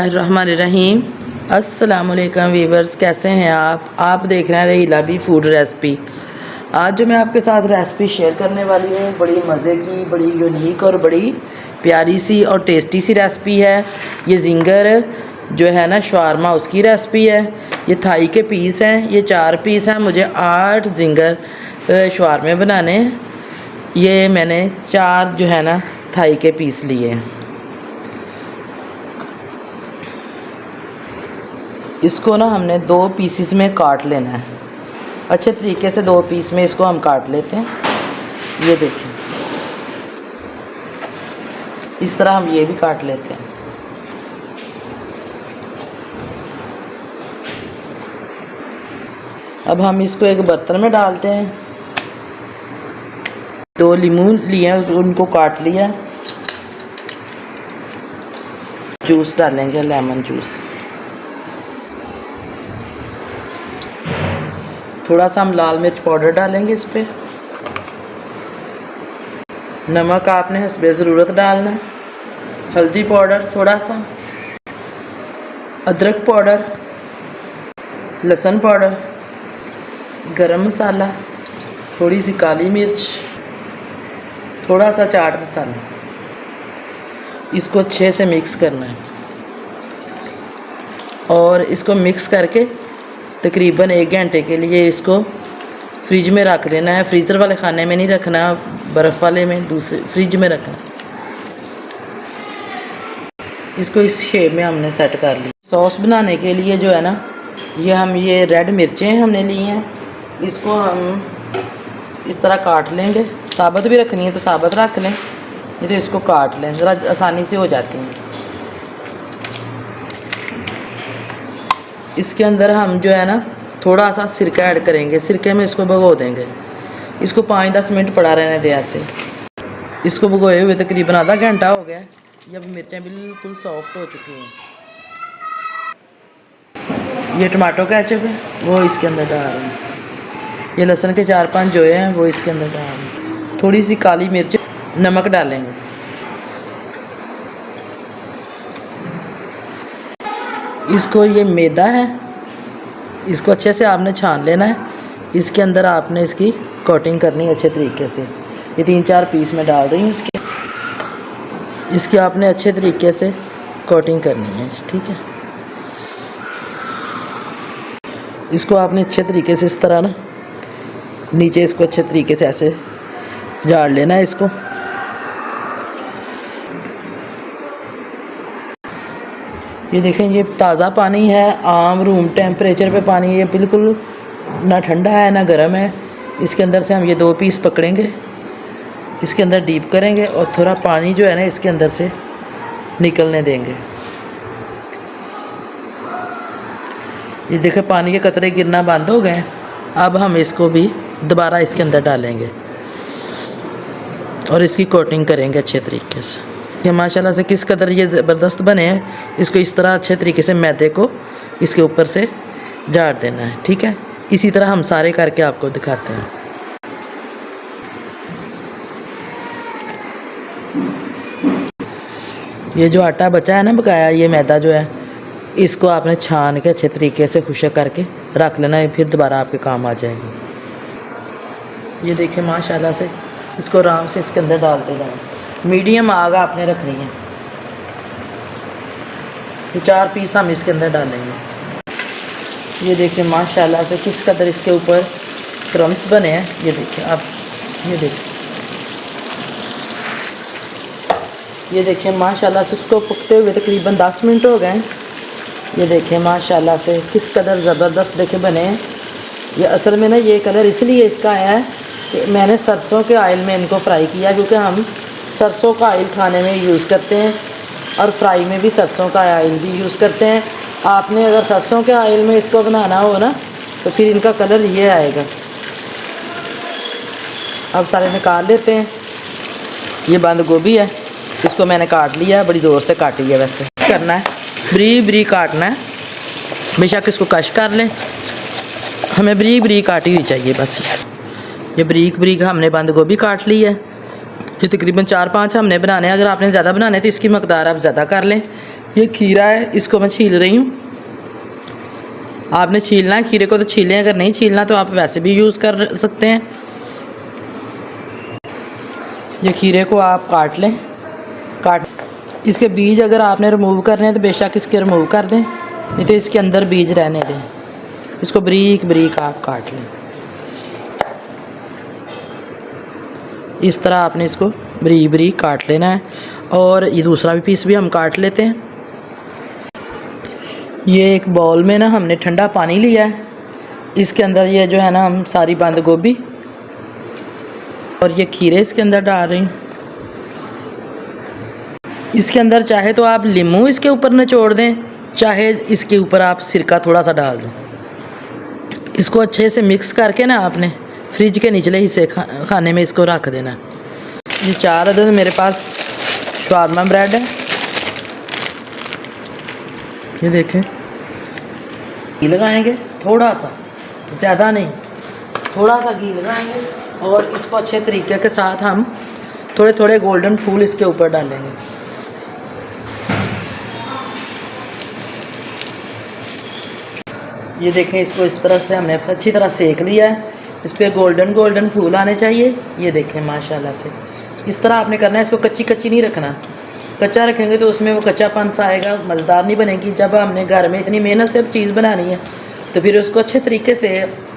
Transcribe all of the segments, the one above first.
बिस्मिल्लाहिर्रहमानिर्रहीम। अस्सलामुअलैकुम वीवर्स, कैसे हैं आप देख रहे हैं रहीला बी फूड रेसिपी। आज जो मैं आपके साथ रेसिपी शेयर करने वाली हूँ, बड़ी मज़े की, बड़ी यूनिक और बड़ी प्यारी सी और टेस्टी सी रेसिपी है। ये जिंगर जो है ना शवारमा, उसकी रेसिपी है। ये थाई के पीस हैं, ये 4 पीस हैं। मुझे 8 जिंगर शवारमे बनाने हैं। ये मैंने 4 जो है ना थाई के पीस लिए हैं। इसको ना हमने 2 पीसेस में काट लेना है। अच्छे तरीके से 2 पीस में इसको हम काट लेते हैं। ये देखें, इस तरह हम ये भी काट लेते हैं। अब हम इसको एक बर्तन में डालते हैं। 2 लीमू लिए, उनको काट लिया। जूस डालेंगे, लेमन जूस। थोड़ा सा हम लाल मिर्च पाउडर डालेंगे इस पर। नमक आपने हस्बे ज़रूरत डालना है। हल्दी पाउडर थोड़ा सा, अदरक पाउडर, लहसुन पाउडर, गरम मसाला, थोड़ी सी काली मिर्च, थोड़ा सा चाट मसाला। इसको अच्छे से मिक्स करना है और इसको मिक्स करके तकरीबन 1 घंटे के लिए इसको फ्रिज में रख लेना है। फ्रीज़र वाले खाने में नहीं रखना, बर्फ़ वाले में, दूसरे फ्रिज में रखना। इसको इस शेप में हमने सेट कर लिया। सॉस बनाने के लिए जो है ना, ये रेड मिर्चें हमने ली हैं। इसको हम इस तरह काट लेंगे। साबुत भी रखनी है तो साबुत रख लें, नहीं तो इसको काट लें, ज़रा आसानी से हो जाती हैं। इसके अंदर हम जो है ना थोड़ा सा सिरका ऐड करेंगे। सिरके में इसको भिगो देंगे। इसको 5-10 मिनट पड़ा रहने दें ऐसे। इसको भिगोए हुए तकरीबन आधा घंटा हो गया। ये अब मिर्चें बिल्कुल सॉफ्ट हो चुकी हैं। ये टमाटो केचप है, वो इसके अंदर डाल रहे हैं। ये लहसुन के 4-5 जोए हैं, वो इसके अंदर डाल रहे हैं। थोड़ी सी काली मिर्च, नमक डालेंगे। इसको, ये मैदा है, इसको अच्छे से आपने छान लेना है। इसके अंदर आपने इसकी कोटिंग करनी है अच्छे तरीके से। ये 3-4 पीस में डाल रही हूँ इसकी आपने अच्छे तरीके से कोटिंग करनी है, ठीक है। इसको आपने अच्छे तरीके से इस तरह ना नीचे इसको अच्छे तरीके से ऐसे झाड़ लेना है इसको। ये देखें, ये ताज़ा पानी है, आम रूम टेम्परेचर पे पानी। ये बिल्कुल ना ठंडा है ना गर्म है। इसके अंदर से हम ये 2 पीस पकड़ेंगे, इसके अंदर डीप करेंगे और थोड़ा पानी जो है ना इसके अंदर से निकलने देंगे। ये देखें, पानी के कतरे गिरना बंद हो गए। अब हम इसको भी दोबारा इसके अंदर डालेंगे और इसकी कोटिंग करेंगे अच्छे तरीके से। माशाल्लाह से किस कदर ये ज़बरदस्त बने हैं। इसको इस तरह अच्छे तरीके से मैदे को इसके ऊपर से झाड़ देना है, ठीक है। इसी तरह हम सारे करके आपको दिखाते हैं। ये जो आटा बचा है ना बकाया, ये मैदा जो है, इसको आपने छान के अच्छे तरीके से खुशक करके रख लेना है, फिर दोबारा आपके काम आ जाएगी। ये देखिए माशाल्लाह से इसको आराम से इसके अंदर डालते जाएं। मीडियम आग आपने रखनी है। ये 4 पीस हम इसके अंदर डालेंगे। ये देखिए माशाल्लाह से किस कदर इसके ऊपर क्रम्स बने हैं। ये देखिए आप, ये देखिए माशाल्लाह से इसको पकते हुए तकरीबन 10 मिनट हो गए। ये देखिए माशाल्लाह से किस कदर ज़बरदस्त देखे बने हैं। ये असल में ना ये कलर इसलिए इसका है कि मैंने सरसों के ऑयल में इनको फ्राई किया, क्योंकि हम सरसों का ऑयल खाने में यूज़ करते हैं और फ्राई में भी सरसों का ऑयल भी यूज़ करते हैं। आपने अगर सरसों के ऑयल में इसको बनाना हो ना तो फिर इनका कलर ये आएगा। अब सारे निकाल लेते हैं। ये बंद गोभी है, इसको मैंने काट लिया, बड़ी ज़ोर से काटी है। वैसे करना है, बरीक बरीक काटना है। बेशक इसको कश कर लें, हमें बरीक बरीक काटी हुई चाहिए बस। ये बरीक बरीक हमने बंद गोभी काट ली है। ये तकरीबन 4-5 हमने बनाने हैं। अगर आपने ज़्यादा बनाने तो इसकी मकदार आप ज़्यादा कर लें। ये खीरा है, इसको मैं छील रही हूँ। आपने छीलना है खीरे को तो छीलें, अगर नहीं छीलना तो आप वैसे भी यूज़ कर सकते हैं। ये खीरे को आप काट लें, इसके बीज अगर आपने रिमूव करने हैं तो बेशक इसके रिमूव कर दें, नहीं तो इसके अंदर बीज रहने दें। इसको बारीक बारीक आप काट लें। इस तरह आपने इसको बारीक बारीक काट लेना है। और ये दूसरा भी पीस भी हम काट लेते हैं। ये एक बाउल में ना हमने ठंडा पानी लिया है, इसके अंदर ये जो है ना हम सारी बंद गोभी और ये खीरे इसके अंदर डाल रही हूँ। इसके अंदर चाहे तो आप नींबू इसके ऊपर निचोड़ दें, चाहे इसके ऊपर आप सिरका थोड़ा सा डाल दें। इसको अच्छे से मिक्स करके ना आपने फ्रिज के निचले हिस्से खाने में इसको रख देना। ये 4 अदद मेरे पास शवारमा ब्रेड है। ये देखें, घी लगाएंगे थोड़ा सा, ज़्यादा नहीं, थोड़ा सा घी लगाएंगे और इसको अच्छे तरीके के साथ हम थोड़े थोड़े गोल्डन फूल इसके ऊपर डालेंगे। ये देखें, इसको इस तरह से हमने अच्छी तरह सेक लिया है। इस पर गोल्डन गोल्डन फूल आने चाहिए। ये देखें माशाल्लाह से इस तरह आपने करना है। इसको कच्ची कच्ची नहीं रखना, कच्चा रखेंगे तो उसमें वो कच्चापन सा आएगा, मज़ेदार नहीं बनेगी। जब हमने घर में इतनी मेहनत से चीज़ बनानी है तो फिर उसको अच्छे तरीके से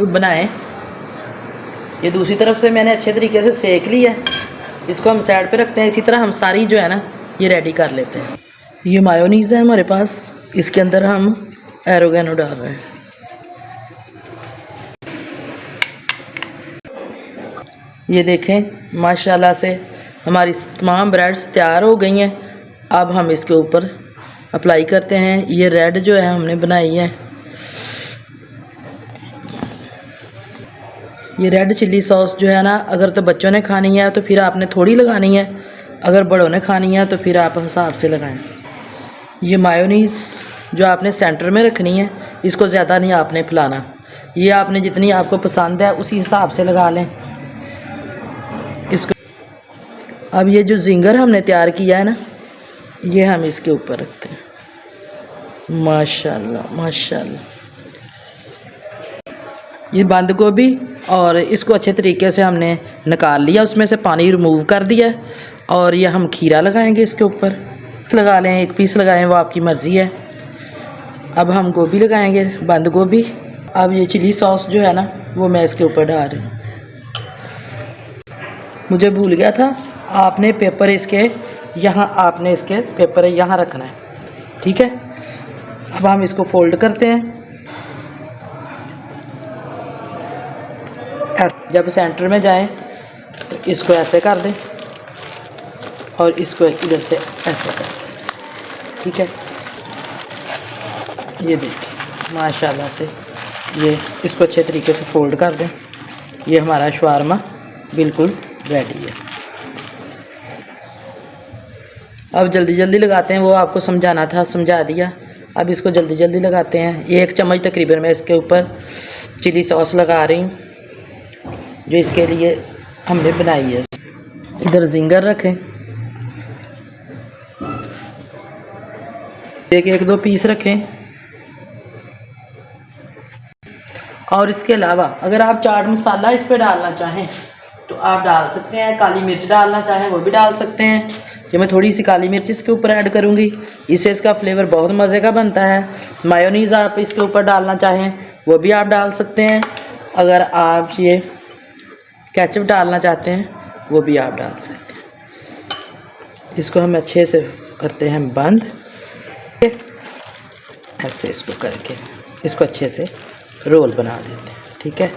बनाएं। ये दूसरी तरफ से मैंने अच्छे तरीके से सेक लिया है, इसको हम साइड पे रखते हैं। इसी तरह हम सारी जो है ना ये रेडी कर लेते हैं। ये मायोनीज़ है हमारे पास, इसके अंदर हम एरोगेनो डाल रहे हैं। ये देखें माशाल्लाह से हमारी तमाम ब्रेड्स तैयार हो गई हैं। अब हम इसके ऊपर अप्लाई करते हैं। ये रेड जो है हमने बनाई है, ये रेड चिल्ली सॉस जो है ना, अगर तो बच्चों ने खानी है तो फिर आपने थोड़ी लगानी है, अगर बड़ों ने खानी है तो फिर आप हिसाब से लगाएं। ये मायोनीज़ जो आपने सेंटर में रखनी है, इसको ज़्यादा नहीं आपने फैलाना। ये आपने जितनी आपको पसंद है उसी हिसाब से लगा लें इसको। अब ये जो जिंगर हमने तैयार किया है ना, ये हम इसके ऊपर रखते हैं। माशाल्लाह माशाल्लाह। ये बंद गोभी और इसको अच्छे तरीके से हमने निकाल लिया, उसमें से पानी रिमूव कर दिया। और ये हम खीरा लगाएंगे इसके ऊपर, लगा लें, एक पीस लगाएं, वो आपकी मर्ज़ी है। अब हम गोभी लगाएंगे, बंद गोभी। अब ये चिली सॉस जो है ना वो मैं इसके ऊपर डाल रही हूँ। मुझे भूल गया था, आपने पेपर इसके यहाँ, आपने इसके पेपर यहाँ रखना है, ठीक है। अब हम इसको फोल्ड करते हैं। जब सेंटर में जाएं तो इसको ऐसे कर दें और इसको इधर से ऐसे कर दें, ठीक है। ये देखिए माशाल्लाह से ये इसको अच्छे तरीके से फोल्ड कर दें। ये हमारा शवारमा बिल्कुल रेडी है। अब जल्दी जल्दी लगाते हैं, वो आपको समझाना था समझा दिया। अब इसको जल्दी जल्दी लगाते हैं। 1 चम्मच तकरीबन मैं इसके ऊपर चिली सॉस लगा रही हूँ जो इसके लिए हमने बनाई है। इधर जिंगर रखें, एक 2 पीस रखें। और इसके अलावा अगर आप चाट मसाला इस पर डालना चाहें तो आप डाल सकते हैं, काली मिर्च डालना चाहें वो भी डाल सकते हैं। ये मैं थोड़ी सी काली मिर्च इसके ऊपर ऐड करूँगी, इससे इसका फ्लेवर बहुत मज़े का बनता है। मायोनीज़ आप इसके ऊपर डालना चाहें वो भी आप डाल सकते हैं। अगर आप ये केचप डालना चाहते हैं वो भी आप डाल सकते हैं। इसको हम अच्छे से करते हैं बंद, ऐसे इसको करके इसको अच्छे से रोल बना देते हैं, ठीक है।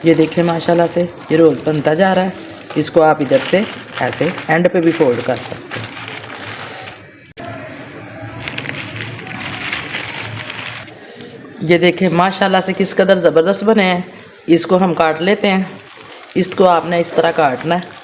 ये देखिए माशाल्लाह से ये रोल बनता जा रहा है। इसको आप इधर से ऐसे एंड पे भी फोल्ड कर सकते हैं। ये देखें माशाल्लाह से किस कदर ज़बरदस्त बने हैं। इसको हम काट लेते हैं। इसको आपने इस तरह काटना है।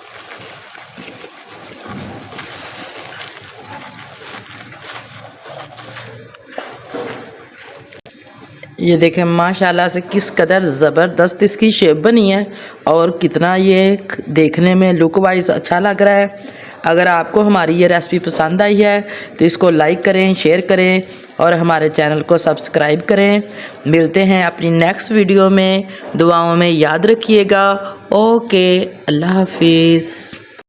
ये देखें माशाल्लाह से किस कदर ज़बरदस्त इसकी शेप बनी है और कितना ये देखने में लुक वाइज अच्छा लग रहा है। अगर आपको हमारी ये रेसिपी पसंद आई है तो इसको लाइक करें, शेयर करें और हमारे चैनल को सब्सक्राइब करें। मिलते हैं अपनी नेक्स्ट वीडियो में, दुआओं में याद रखिएगा। ओके, अल्लाह हाफिज़।